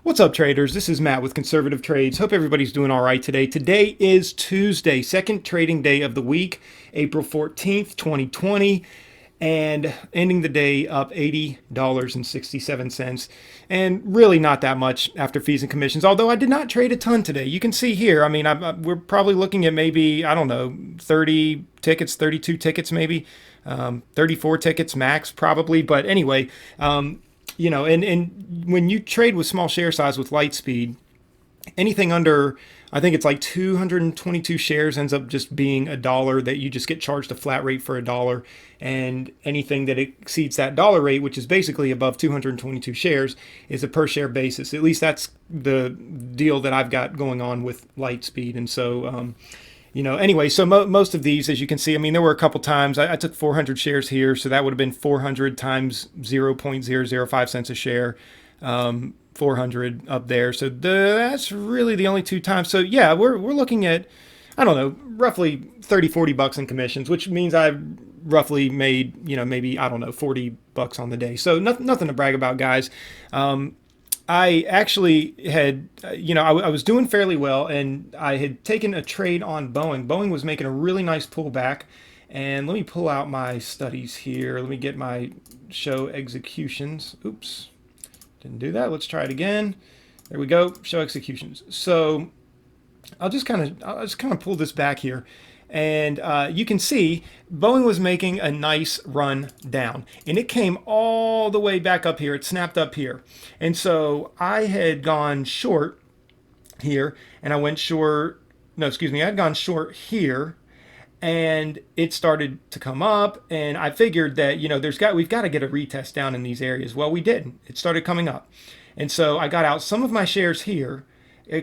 What's up, traders? This is Matt with Conservative Trades. Hope everybody's doing all right today. Today is Tuesday, second trading day of the week, April 14th, 2020, and ending the day up $80.67. And really not that much after fees and commissions, although I did not trade a ton today. You can see here, I mean, we're probably looking at maybe, I don't know, 30 tickets, 32 tickets maybe, 34 tickets max probably. But anyway, and when you trade with small share size with light speed, anything under, I think it's like 222 shares ends up just being $1 that you just get charged a flat rate for $1. And anything that exceeds that dollar rate, which is basically above 222 shares, is a per share basis. At least that's the deal that I've got going on with light speed. And so, anyway, so most of these, as you can see, I mean, there were a couple times I took 400 shares here, so that would have been 400 times 0.005 cents a share, 400 up there. So that's really the only two times. So yeah, we're looking at, I don't know, roughly 30, 40 bucks in commissions, which means I roughly made, maybe, I don't know, 40 bucks on the day. So nothing to brag about, guys. I actually had, I was doing fairly well, and I had taken a trade on Boeing. Boeing was making a really nice pullback. And let me pull out my studies here. Let me get my show executions. Oops, didn't do that. Let's try it again. There we go, show executions. So I'll just kind of pull this back here. And you can see Boeing was making a nice run down, and it came all the way back up here. It snapped up here. And so I had gone short here, and I went short. No, excuse me. I had gone short here, and it started to come up, and I figured that, we've got to get a retest down in these areas. Well, we didn't. It started coming up. And so I got out some of my shares here,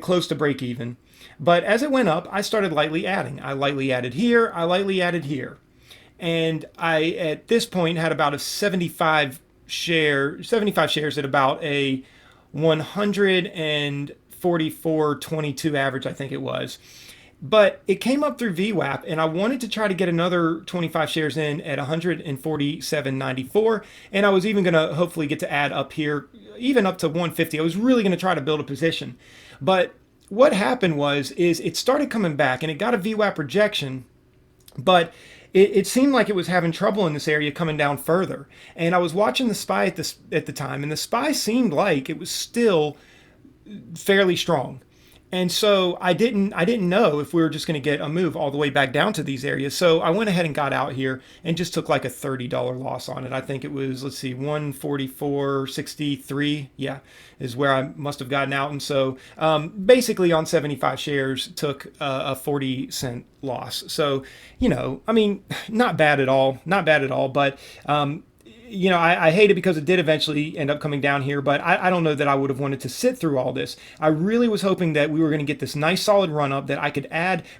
close to break even. But as it went up, I started lightly adding. I lightly added here, I lightly added here. And I, at this point, had about a 75 shares at about a 144.22 average, I think it was. But it came up through VWAP, and I wanted to try to get another 25 shares in at 147.94. And I was even going to hopefully get to add up here, even up to 150. I was really going to try to build a position. But what happened is it started coming back, and it got a VWAP rejection, but it seemed like it was having trouble in this area coming down further. And I was watching the SPY at the time, and the SPY seemed like it was still fairly strong. And so I didn't know if we were just going to get a move all the way back down to these areas. So I went ahead and got out here and just took like a $30 loss on it. I think it was, let's see, 144.63. Yeah, is where I must have gotten out. And so basically on 75 shares took a 40-cent loss. So, I mean, not bad at all. Not bad at all. But I hate it because it did eventually end up coming down here, but I don't know that I would have wanted to sit through all this. I really was hoping that we were going to get this nice solid run up, that I could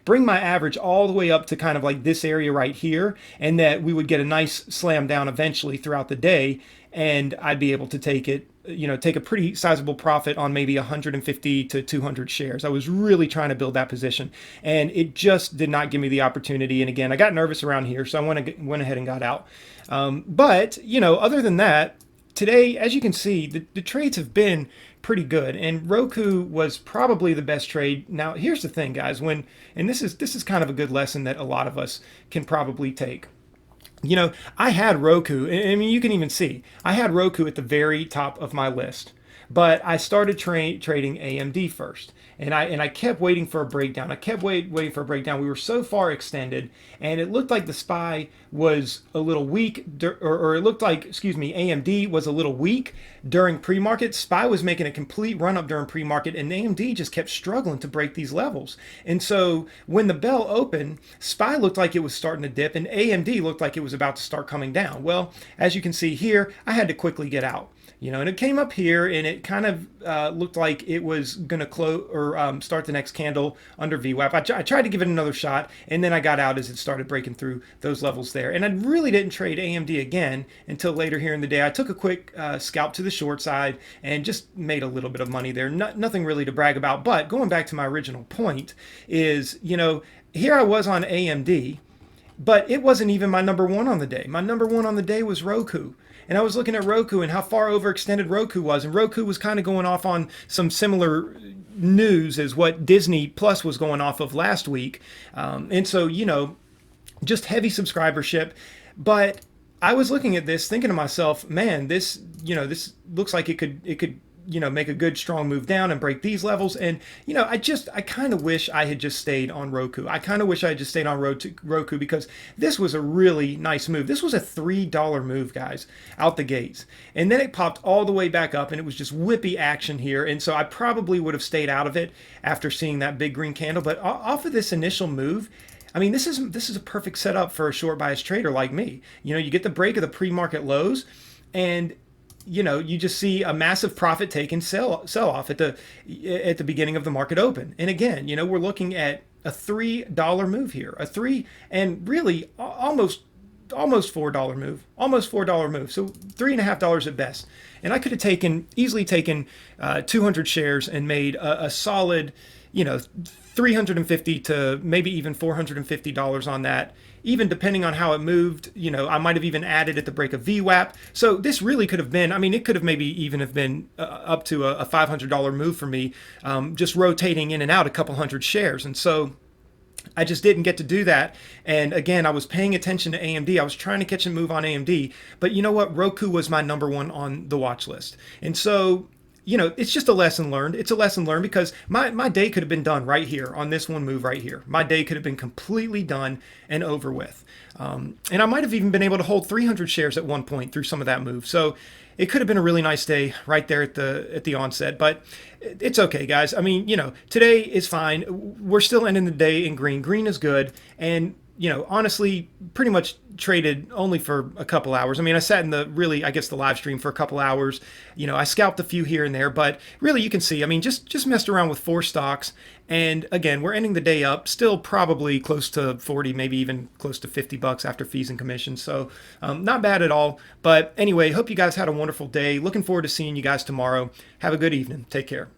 bring my average all the way up to kind of like this area right here, and that we would get a nice slam down eventually throughout the day, and I'd be able to take a pretty sizable profit on maybe 150 to 200 shares. I was really trying to build that position, and it just did not give me the opportunity. And again, I got nervous around here, so I went ahead and got out. But other than that, today, as you can see, the trades have been pretty good, and ROKU was probably the best trade. Now, here's the thing, guys. And this is kind of a good lesson that a lot of us can probably take. I had ROKU. I mean, you can even see I had ROKU at the very top of my list, but I started trading AMD first, and I kept waiting for a breakdown. I kept waiting for a breakdown. We were so far extended, and it looked like the SPY was a little weak, or it looked like, AMD was a little weak during pre-market. SPY was making a complete run up during pre-market, and AMD just kept struggling to break these levels. And so when the bell opened, SPY looked like it was starting to dip, and AMD looked like it was about to start coming down. Well, as you can see here, I had to quickly get out. And it came up here, and it kind of looked like it was going to close or start the next candle under VWAP. I tried to give it another shot, and then I got out as it started breaking through those levels there. And I really didn't trade AMD again until later here in the day. I took a quick scalp to the short side and just made a little bit of money there. Nothing really to brag about. But going back to my original point is, here I was on AMD, but it wasn't even my number one on the day. My number one on the day was ROKU. and I was looking at Roku and how far overextended Roku was, and Roku was kind of going off on some similar news as what Disney Plus was going off of last week. And so, just heavy subscribership. But I was looking at this thinking to myself, man, this looks like it could make a good strong move down and break these levels. And, I kind of wish I had just stayed on Roku. I kind of wish I had just stayed on Roku because this was a really nice move. This was a $3 move, guys, out the gates. And then it popped all the way back up and it was just whippy action here. And so I probably would have stayed out of it after seeing that big green candle. But off of this initial move, I mean, this is a perfect setup for a short bias trader like me. You get the break of the pre-market lows, and you just see a massive profit taken sell off at the beginning of the market open. And again, we're looking at a $3 move here, and really almost $4 move, So $3.50 at best. And I could have easily taken 200 shares and made a solid, $350 to maybe even $450 on that. Even depending on how it moved, I might have even added at the break of VWAP. So this really could have been, it could have maybe even have been up to a $500 move for me, just rotating in and out a couple hundred shares. And so I just didn't get to do that. And again, I was paying attention to AMD. I was trying to catch a move on AMD. But you know what? Roku was my number one on the watch list. And so it's just a lesson learned. It's a lesson learned because my day could have been done right here on this one move right here. My day could have been completely done and over with. And I might have even been able to hold 300 shares at one point through some of that move. So it could have been a really nice day right there at the onset. But it's okay, guys. Today is fine. We're still ending the day in green. Green is good. And honestly, pretty much traded only for a couple hours. I sat in the live stream for a couple hours. I scalped a few here and there, but really you can see, just messed around with 4 stocks. And again, we're ending the day up, still probably close to 40, maybe even close to $50 after fees and commissions. So not bad at all. But anyway, hope you guys had a wonderful day. Looking forward to seeing you guys tomorrow. Have a good evening. Take care.